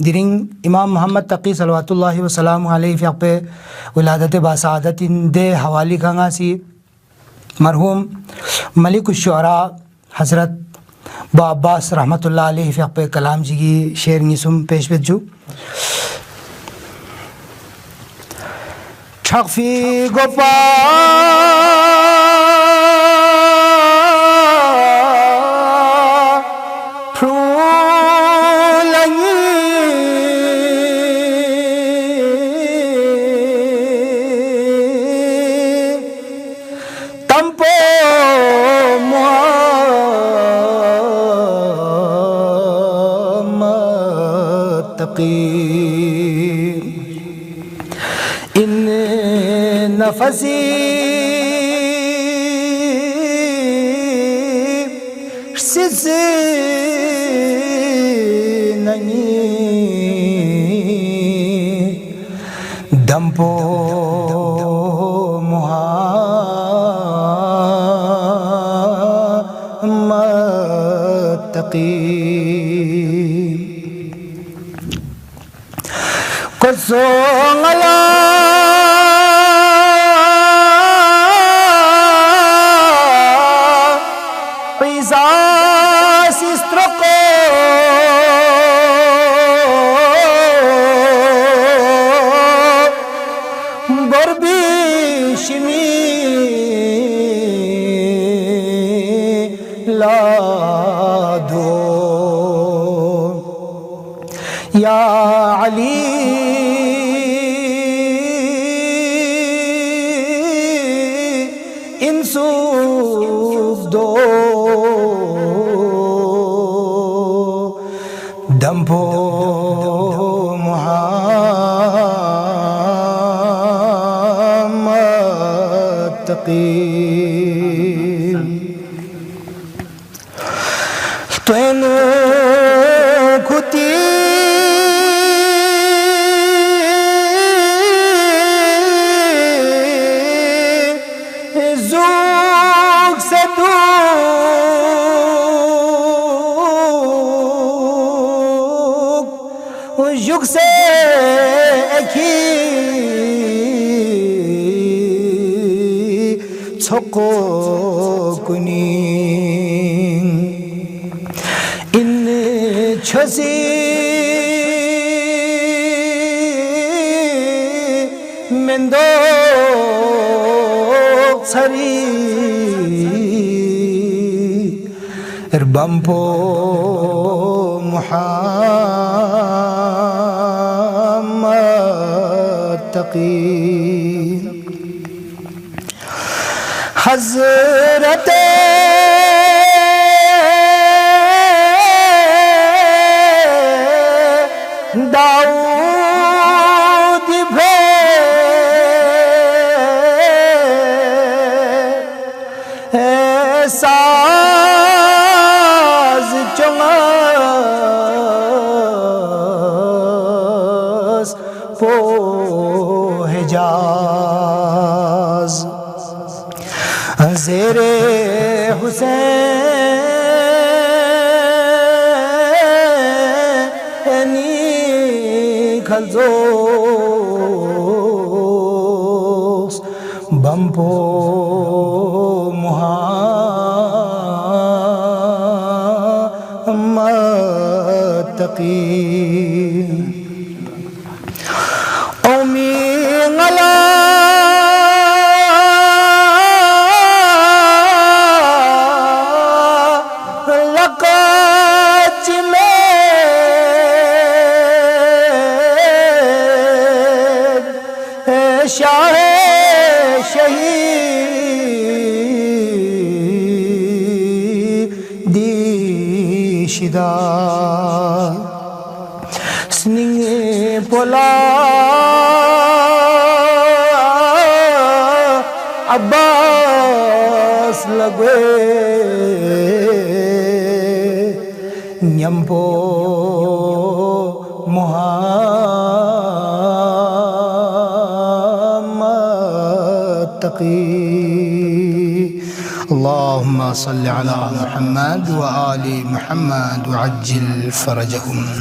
दिरिंग इमाम मोहम्मद तकी सल्लल्लाहु वसल्लम अलैहि फ़िक़्पे विलादत बासादत दे हवाली खांगासी मरहूम मलिक शुअरा हज़रत बा अब्बास रहमतुल्लाह अलैहि फ़िक़्पे कलाम जी की शेर निसुम पेश बेजू छफ़ी गोपा इन नफसी सिस नहीं दम्पो Muhammad Kosongala Pisas istroko Borbishimi lado Ya Ali इंसूफ दो दम्भो मुहम्मद तकी तेनु खुती युग से एक ही छोको कुनी इन छोसी मेंदो छरी बम्पो मुहम्मद तकी हज़रत दाऊद भे साज चंगास पोहजाज ज़ेरे हुसैनी खलजोस बम्पो मुहम्मद तकी शाह शहीद दिशिदा स्निंगे पोला अब्बास लगे न्यम्पो मुहम्मद तकी अल्लाहुम्मा सल्लि अला मुहम्मद व आलि मुहम्मद वअज्जिल फरजहुम।